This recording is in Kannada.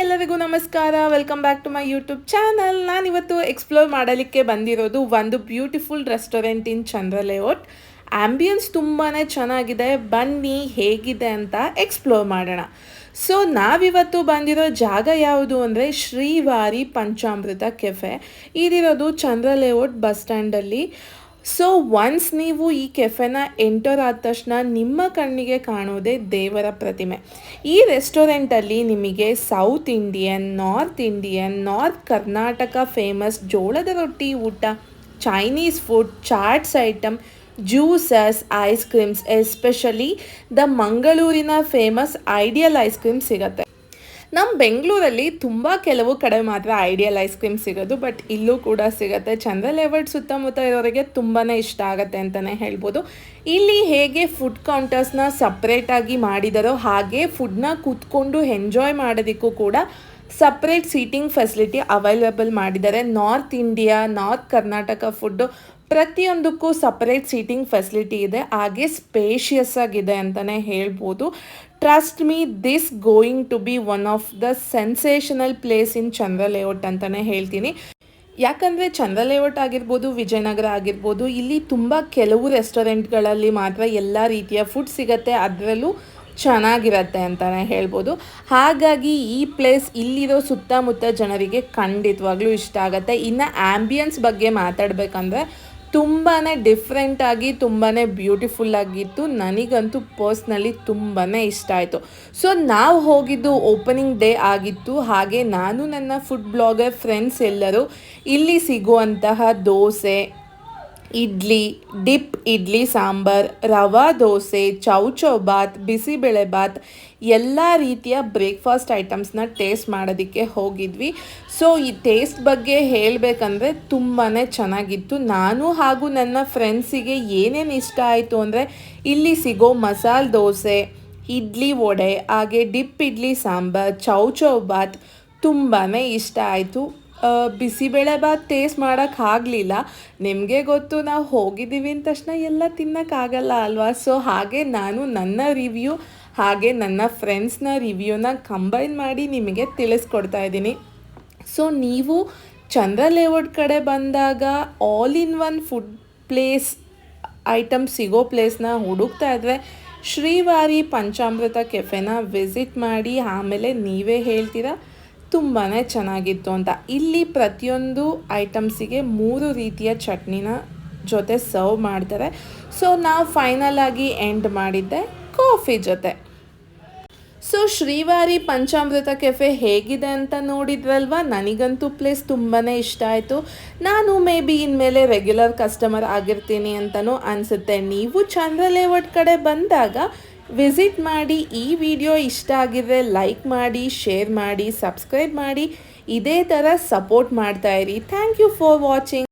ಎಲ್ಲರಿಗೂ ನಮಸ್ಕಾರ. Welcome back to my YouTube channel. ನಾನಿವತ್ತು ಎಕ್ಸ್ಪ್ಲೋರ್ ಮಾಡಲಿಕ್ಕೆ ಬಂದಿರೋದು ಒಂದು beautiful restaurant in Chandra layout. Ambience ತುಂಬಾ ಚೆನ್ನಾಗಿದೆ. ಬನ್ನಿ ಹೇಗಿದೆ ಅಂತ ಎಕ್ಸ್ಪ್ಲೋರ್ ಮಾಡೋಣ. ಸೊ ನಾವಿವತ್ತು ಬಂದಿರೋ ಜಾಗ ಯಾವುದು ಅಂದರೆ ಶ್ರೀವಾರಿ ಪಂಚಾಮೃತ ಕೆಫೆ. ಇದಿರೋದು ಚಂದ್ರ ಲೇಔಟ್ ಬಸ್ ಸ್ಟ್ಯಾಂಡಲ್ಲಿ. ಸೊ ಒನ್ಸ್ ನೀವು ಈ ಕೆಫೆನ ಎಂಟರ್ ಆದ ತಕ್ಷಣ ನಿಮ್ಮ ಕಣ್ಣಿಗೆ ಕಾಣೋದೇ ದೇವರ ಪ್ರತಿಮೆ. ಈ ರೆಸ್ಟೋರೆಂಟಲ್ಲಿ ನಿಮಗೆ south Indian, north Karnataka famous ಜೋಳದ ರೊಟ್ಟಿ ಊಟ, Chinese food, chats item, juices, ice creams, especially the ಮಂಗಳೂರಿನ ಫೇಮಸ್ ಐಡಿಯಲ್ ಐಸ್ ಕ್ರೀಮ್ ಸಿಗುತ್ತೆ. ನಮ್ಮ ಬೆಂಗಳೂರಲ್ಲಿ ತುಂಬ ಕೆಲವು ಕಡೆ ಮಾತ್ರ ಐಡಿಯಲ್ ಐಸ್ ಕ್ರೀಮ್ ಸಿಗೋದು, ಬಟ್ ಇಲ್ಲೂ ಕೂಡ ಸಿಗುತ್ತೆ. ಚಂದ್ರ ಲೇಔಟ್ ಸುತ್ತಮುತ್ತ ಇರೋರಿಗೆ ತುಂಬಾ ಇಷ್ಟ ಆಗುತ್ತೆ ಅಂತಲೇ ಹೇಳ್ಬೋದು. ಇಲ್ಲಿ ಹೇಗೆ ಫುಡ್ ಕೌಂಟರ್ಸ್ನ ಸಪ್ರೇಟಾಗಿ ಮಾಡಿದಾರೋ ಹಾಗೆ ಫುಡ್ನ ಕೂತ್ಕೊಂಡು ಎಂಜಾಯ್ ಮಾಡೋದಕ್ಕೂ ಕೂಡ ಸಪ್ರೇಟ್ ಸೀಟಿಂಗ್ ಫೆಸಿಲಿಟಿ ಅವೈಲೇಬಲ್ ಮಾಡಿದ್ದಾರೆ. North India, north Karnataka food ಪ್ರತಿಯೊಂದಕ್ಕೂ ಸಪ್ರೇಟ್ ಸೀಟಿಂಗ್ ಫೆಸಿಲಿಟಿ ಇದೆ. ಹಾಗೆ ಸ್ಪೇಷಿಯಸ್ ಆಗಿದೆ ಅಂತಲೇ ಹೇಳ್ಬೋದು. Trust me, this going to be one of the sensational place in Chandra layout ಅಂತಲೇ ಹೇಳ್ತೀನಿ. ಯಾಕಂದರೆ ಚಂದ್ರ ಲೇಔಟ್ ಆಗಿರ್ಬೋದು, ವಿಜಯನಗರ ಆಗಿರ್ಬೋದು, ಇಲ್ಲಿ ತುಂಬ ಕೆಲವು ರೆಸ್ಟೋರೆಂಟ್ಗಳಲ್ಲಿ ಮಾತ್ರ ಎಲ್ಲ ರೀತಿಯ ಫುಡ್ ಸಿಗುತ್ತೆ, ಅದರಲ್ಲೂ ಚೆನ್ನಾಗಿರುತ್ತೆ ಅಂತಲೇ ಹೇಳ್ಬೋದು. ಹಾಗಾಗಿ ಈ ಪ್ಲೇಸ್ ಇಲ್ಲಿರೋ ಸುತ್ತಮುತ್ತ ಜನರಿಗೆ ಖಂಡಿತವಾಗ್ಲೂ ಇಷ್ಟ ಆಗುತ್ತೆ. ಇನ್ನು ಆ್ಯಂಬಿಯನ್ಸ್ ಬಗ್ಗೆ ಮಾತಾಡಬೇಕಂದ್ರೆ ತುಂಬಾ ಡಿಫ್ರೆಂಟಾಗಿ ತುಂಬಾ ಬ್ಯೂಟಿಫುಲ್ಲಾಗಿತ್ತು. ನನಗಂತೂ ಪರ್ಸ್ನಲಿ ತುಂಬಾ ಇಷ್ಟ ಆಯಿತು. ಸೊ ನಾವು ಹೋಗಿದ್ದು ಓಪನಿಂಗ್ ಡೇ ಆಗಿತ್ತು. ಹಾಗೆ ನಾನು ನನ್ನ ಫುಡ್ ಬ್ಲಾಗರ್ ಫ್ರೆಂಡ್ಸ್ ಎಲ್ಲರೂ ಇಲ್ಲಿ ಸಿಗುವಂತಹ ದೋಸೆ, ಇಡ್ಲಿ, ಡಿಪ್ ಇಡ್ಲಿ ಸಾಂಬಾರ್, ರವಾ ದೋಸೆ, ಚೌಚೌ ಬಾತ್, ಬಿಸಿಬೇಳೆ ಬಾತ್, ಎಲ್ಲ ರೀತಿಯ ಬ್ರೇಕ್ಫಾಸ್ಟ್ ಐಟಮ್ಸ್ನ ಟೇಸ್ಟ್ ಮಾಡೋದಕ್ಕೆ ಹೋಗಿದ್ವಿ. ಸೊ ಈ ಟೇಸ್ಟ್ ಬಗ್ಗೆ ಹೇಳಬೇಕಂದ್ರೆ ತುಂಬಾ ಚೆನ್ನಾಗಿತ್ತು. ನಾನು ಹಾಗೂ ನನ್ನ ಫ್ರೆಂಡ್ಸಿಗೆ ಏನೇನು ಇಷ್ಟ ಆಯಿತು ಅಂದರೆ ಇಲ್ಲಿ ಸಿಗೋ ಮಸಾಲೆ ದೋಸೆ, ಇಡ್ಲಿ ವಡೆ, ಹಾಗೆ ಡಿಪ್ ಇಡ್ಲಿ ಸಾಂಬಾರ್, ಚೌಚೌ ಬಾತ್ ತುಂಬಾ ಇಷ್ಟ ಆಯಿತು. ಬಿಸಿಬೇಳೆ ಬಾತ್ ಟೇಸ್ಟ್ ಮಾಡೋಕ್ಕಾಗಲಿಲ್ಲ. ನಿಮಗೆ ಗೊತ್ತು, ನಾವು ಹೋಗಿದ್ದೀವಿ ಅಂದ ತಕ್ಷಣ ಎಲ್ಲ ತಿನ್ನೋಕ್ಕಾಗಲ್ಲ ಅಲ್ವಾ. ಸೊ ಹಾಗೆ ನಾನು ನನ್ನ ರಿವ್ಯೂ ಹಾಗೆ ನನ್ನ ಫ್ರೆಂಡ್ಸ್ನ ರಿವ್ಯೂನ ಕಂಬೈನ್ ಮಾಡಿ ನಿಮಗೆ ತಿಳಿಸ್ಕೊಡ್ತಾ ಇದ್ದೀನಿ. ಸೊ ನೀವು ಚಂದ್ರ ಲೇಔಟ್ ಕಡೆ ಬಂದಾಗ all in one food place item ಸಿಗೋ ಪ್ಲೇಸ್ನ ಹುಡುಕ್ತಾ ಇದ್ದರೆ ಶ್ರೀವಾರಿ ಪಂಚಾಮೃತ ಕೆಫೆನ ವಿಸಿಟ್ ಮಾಡಿ. ಆಮೇಲೆ ನೀವೇ ಹೇಳ್ತೀರಾ ತುಂಬಾ ಚೆನ್ನಾಗಿತ್ತು ಅಂತ. ಇಲ್ಲಿ ಪ್ರತಿಯೊಂದು ಐಟಮ್ಸಿಗೆ 3 ರೀತಿಯ ಚಟ್ನಿನ ಜೊತೆ ಸರ್ವ್ ಮಾಡ್ತಾರೆ. ಸೊ ನಾವು ಫೈನಲ್ ಆಗಿ ಎಂಡ್ ಮಾಡಿದ್ದೆ ಕಾಫಿ ಜೊತೆ. ಸೊ ಶ್ರೀವಾರಿ ಪಂಚಾಮೃತ ಕೆಫೆ ಹೇಗಿದೆ ಅಂತ ನೋಡಿದ್ರಲ್ವ. ನನಗಂತೂ ಪ್ಲೇಸ್ ತುಂಬಾ ಇಷ್ಟ ಆಯಿತು. ನಾನು ಮೇ ಬಿ ಇನ್ಮೇಲೆ ರೆಗ್ಯುಲರ್ ಕಸ್ಟಮರ್ ಆಗಿರ್ತೀನಿ ಅಂತಲೂ ಅನಿಸುತ್ತೆ. ನೀವು ಚಂದ್ರ ಲೇಔಟ್ ಕಡೆ ಬಂದಾಗ ವಿಸಿಟ್ ಮಾಡಿ. ಈ ವಿಡಿಯೋ ಇಷ್ಟ ಆಗಿದ್ರೆ ಲೈಕ್ ಮಾಡಿ, ಶೇರ್ ಮಾಡಿ, ಸಬ್ಸ್ಕ್ರೈಬ್ ಮಾಡಿ. ಇದೇ ಥರ ಸಪೋರ್ಟ್ ಮಾಡ್ತಾಯಿರಿ. Thank you for watching.